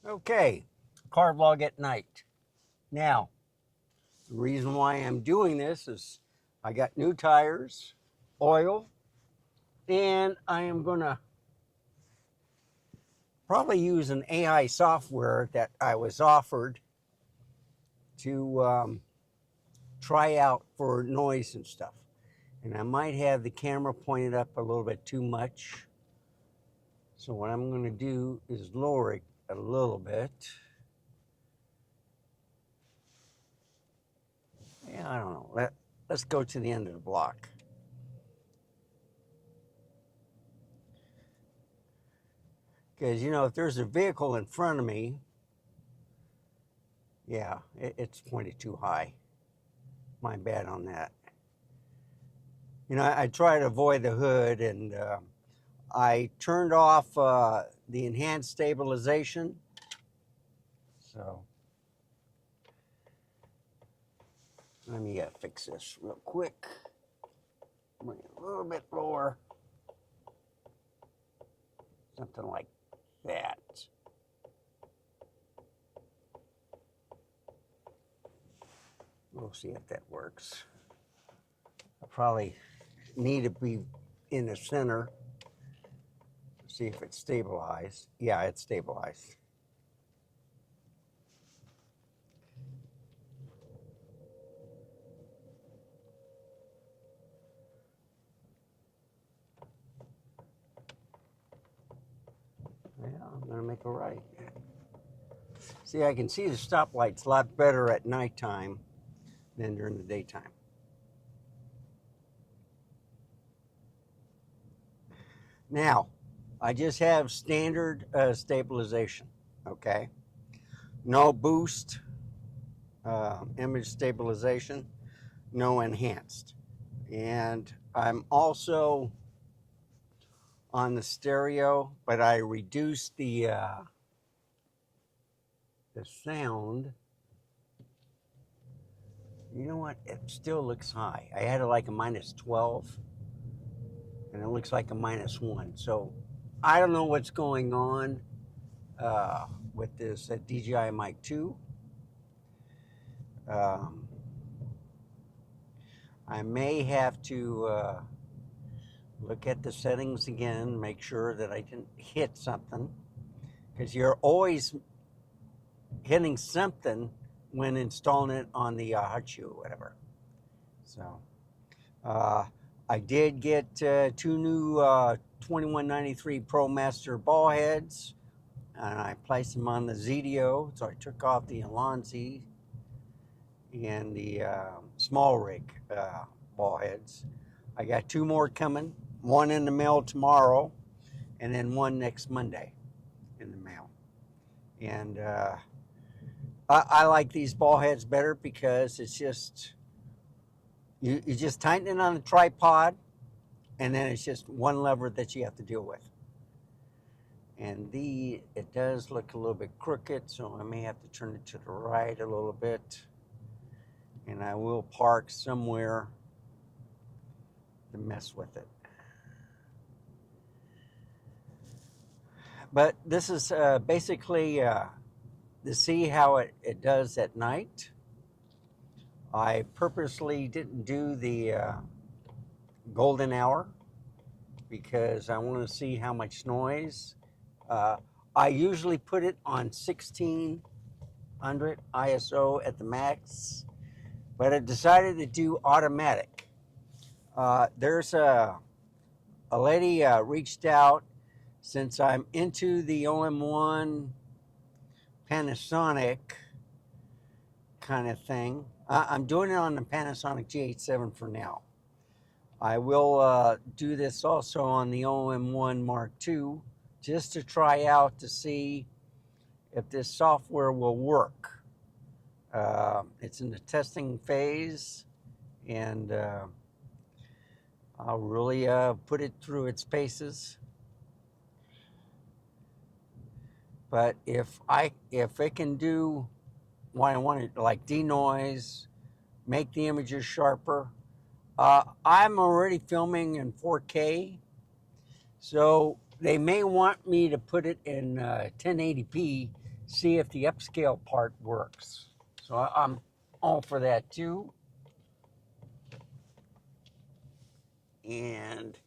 Okay, car vlog at night. Now, the reason why I'm doing this is I got new tires, oil, and I am going to probably use an AI software that I was offered to try out for noise and stuff. And I might have the camera pointed up a little bit too much. So what I'm going to do is lower it a little bit. Yeah, I don't know. Let's go to the end of the block. Because, if there's a vehicle in front of me, yeah, it's pointed too high. My bad on that. I try to avoid the hood, and I turned off the enhanced stabilization. So let me fix this real quick. Bring it a little bit lower. Something like that. We'll see if that works. I probably need to be in the center. See if it's stabilized. Yeah, it's stabilized. Yeah, I'm gonna make a right. See, I can see the stoplights a lot better at nighttime than during the daytime. Now, I just have standard stabilization, okay? No boost, image stabilization, no enhanced. And I'm also on the stereo, but I reduced the sound. You know what? It still looks high. I had it like a -12, and it looks like a -1. So I don't know what's going on with this DJI Mic 2. I may have to look at the settings again, make sure that I didn't hit something, because you're always hitting something when installing it on the hot shoe or whatever. So I did get 2 new 2193 Pro Master ball heads, and I placed them on the ZDO. So I took off the Alonzi and the small rig ball heads. I got 2 more coming, one in the mail tomorrow, and then one next Monday in the mail. And I like these ball heads better because it's just, you just tighten it on the tripod, and then it's just one lever that you have to deal with. And it does look a little bit crooked, so I may have to turn it to the right a little bit. And I will park somewhere to mess with it. But this is basically to see how it does at night. I purposely didn't do the golden hour because I want to see how much noise. I usually put it on 1600 ISO at the max, but I decided to do automatic. There's a lady reached out, since I'm into the OM1 Panasonic kind of thing. I'm doing it on the Panasonic GH7 for now. I will do this also on the OM1 Mark II, just to try out to see if this software will work. It's in the testing phase, and I'll really put it through its paces. But if it can do what I want to, like denoise, make the images sharper, I'm already filming in 4K, so they may want me to put it in 1080p see if the upscale part works. So I'm all for that too. And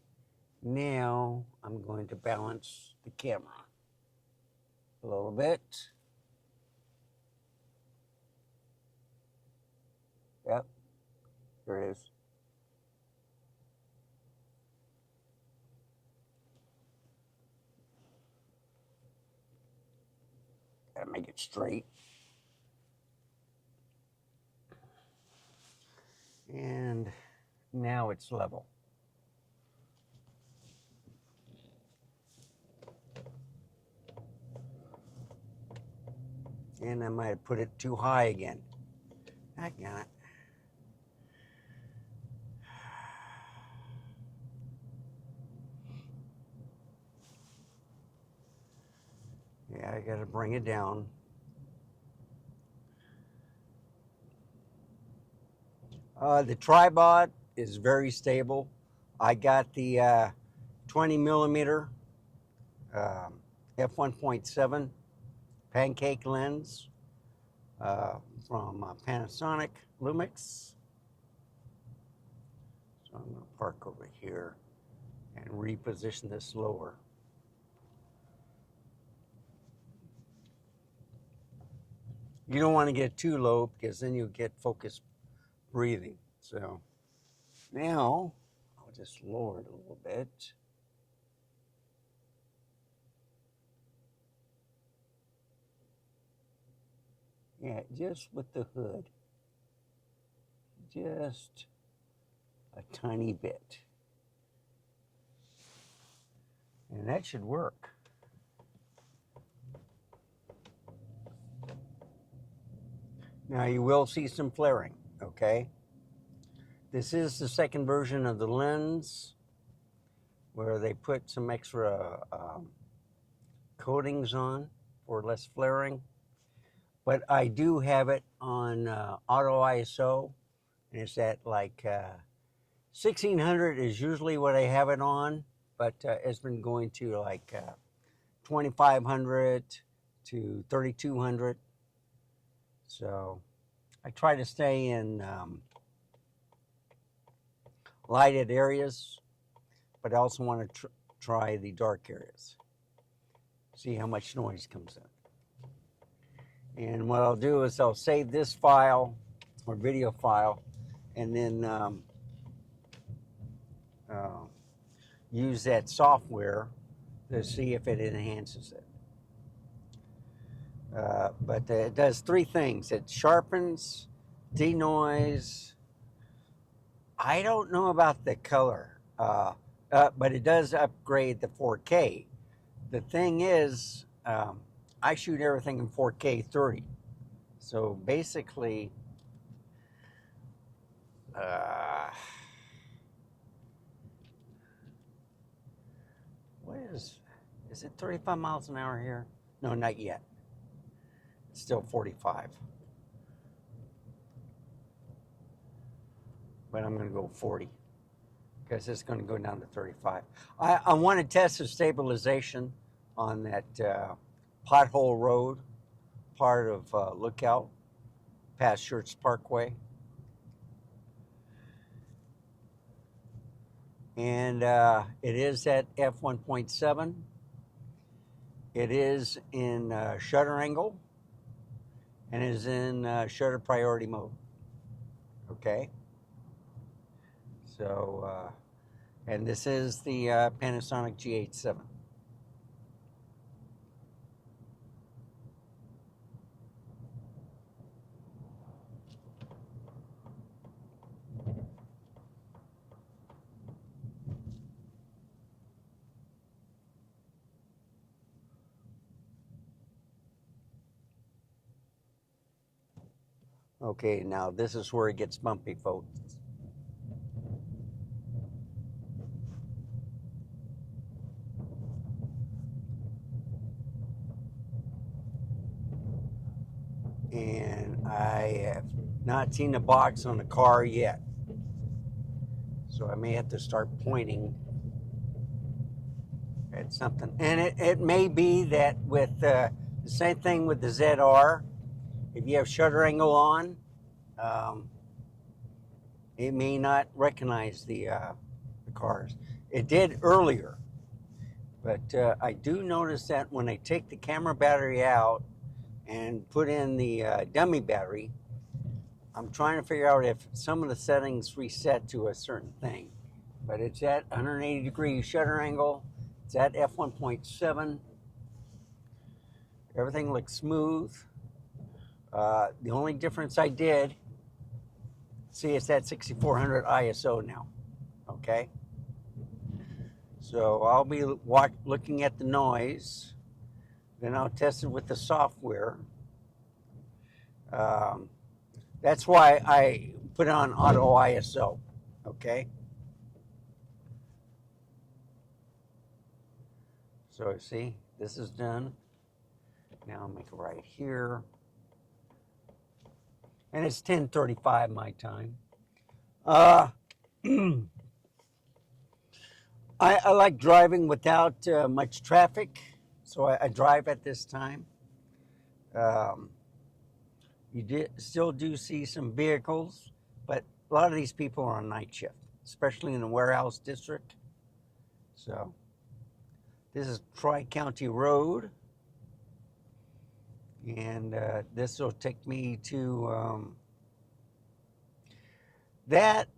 now I'm going to balance the camera a little bit. Yep, there it is. Gotta make it straight. And now it's level. And I might have put it too high again. I got it. Yeah, I gotta bring it down. The tripod is very stable. I got the 20 millimeter f1.7 pancake lens from Panasonic Lumix. So I'm going to park over here and reposition this lower. You don't want to get too low because then you'll get focused breathing. So now I'll just lower it a little bit. Yeah, just with the hood. Just a tiny bit. And that should work. Now you will see some flaring, okay? This is the second version of the lens where they put some extra coatings on for less flaring. But I do have it on auto ISO, and it's at like 1600 is usually what I have it on, but it's been going to like 2500 to 3200. So I try to stay in lighted areas, but I also want to try the dark areas. See how much noise comes in. And what I'll do is I'll save this file or video file and then use that software to see if it enhances it. But it does three things. It sharpens, denoise. I don't know about the color, but it does upgrade the 4K. The thing is, I shoot everything in 4K 30. So basically, what is it 35 miles an hour here? No, not yet. It's still 45. But I'm going to go 40 because it's going to go down to 35. I want to test the stabilization on that pothole road part of Lookout past Schertz Parkway. And it is at f1.7. It is in shutter angle and is in shutter priority mode. Okay. So, and this is the Panasonic GH7. Okay, now this is where it gets bumpy, folks. And I have not seen the box on the car yet. So I may have to start pointing at something. And it may be that with The same thing with the ZR. If you have shutter angle on, it may not recognize the cars. It did earlier, but I do notice that when I take the camera battery out and put in the dummy battery, I'm trying to figure out if some of the settings reset to a certain thing. But it's at 180 degree shutter angle. It's at f1.7. Everything looks smooth. The only difference I did, see, it's at 6400 ISO now. Okay. So I'll be looking at the noise. Then I'll test it with the software. That's why I put it on auto ISO. Okay. So see, this is done. Now I'll make it right here. And it's 10:35 my time. I like driving without much traffic, so I drive at this time. You still do see some vehicles, but a lot of these people are on night shift, especially in the warehouse district. So this is Tri-County Road, and this will take me to that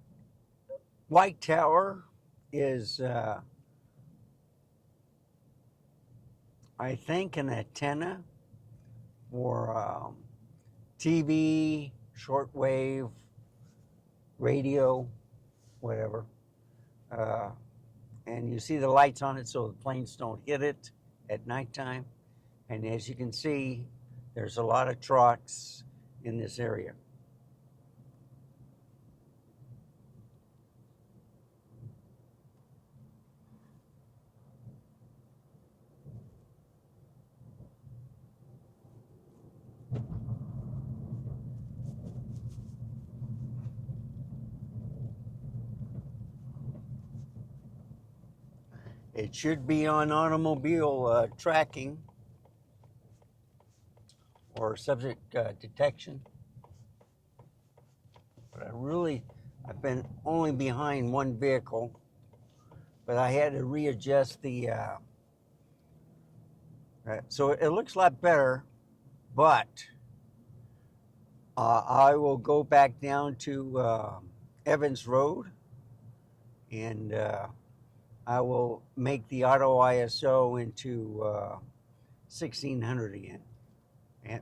white tower is, I think, an antenna for TV, shortwave, radio, whatever. And you see the lights on it so the planes don't hit it at nighttime. And as you can see, there's a lot of trucks in this area. It should be on automobile tracking or subject detection. But I've been only behind one vehicle, but I had to readjust the, so it looks a lot better, but I will go back down to Evans Road, and I will make the auto ISO into 1600 again.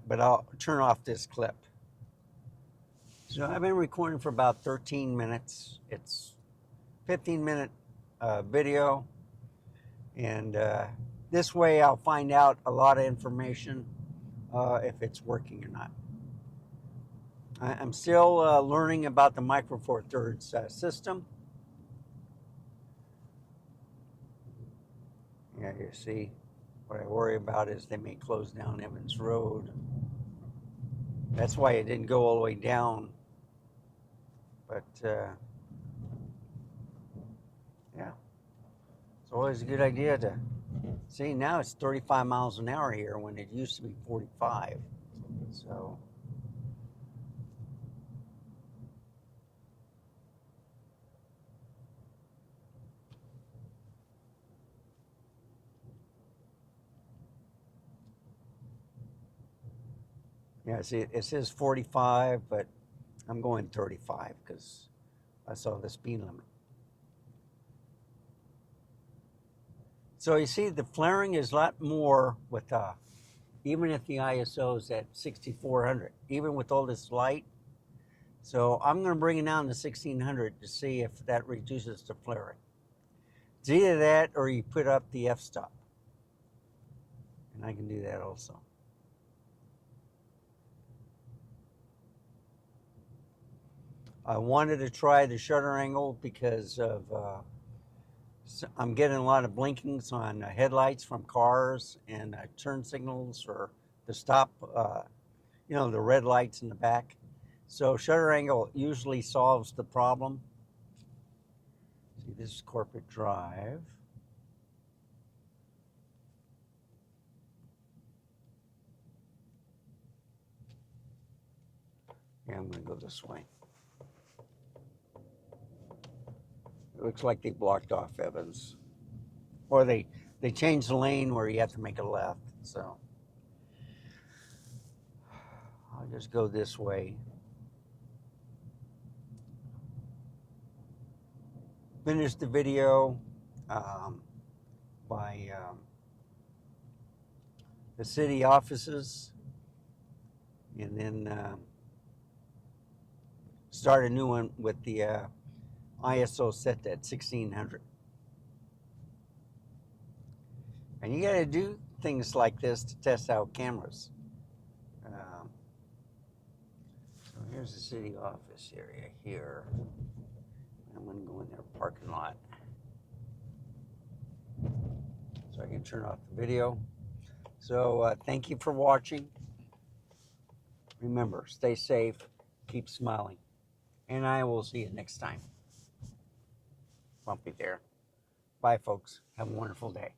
But I'll turn off this clip. So I've been recording for about 13 minutes. It's 15-minute video. And this way I'll find out a lot of information if it's working or not. I'm still learning about the Micro Four Thirds system. Yeah, you see, what I worry about is they may close down Evans Road. That's why it didn't go all the way down. But, yeah, it's always a good idea to see. Now it's 35 miles an hour here when it used to be 45. So, yeah, see, it says 45, but I'm going 35 because I saw the speed limit. So you see, the flaring is a lot more with, even if the ISO is at 6400, even with all this light. So I'm going to bring it down to 1600 to see if that reduces the flaring. It's either that or you put up the f-stop. And I can do that also. I wanted to try the shutter angle because of I'm getting a lot of blinkings on headlights from cars and turn signals or the stop, the red lights in the back. So shutter angle usually solves the problem. See, this is Corporate Drive. Yeah, I'm going to go this way. It looks like they blocked off Evans. Or they changed the lane where you have to make a left. So I'll just go this way. Finish the video by the city offices, and then start a new one with the ISO set at 1600. And you got to do things like this to test out cameras. So here's the city office area here. I'm going to go in their parking lot so I can turn off the video. So thank you for watching. Remember, stay safe, keep smiling, and I will see you next time. Bumpy there. Bye, folks. Have a wonderful day.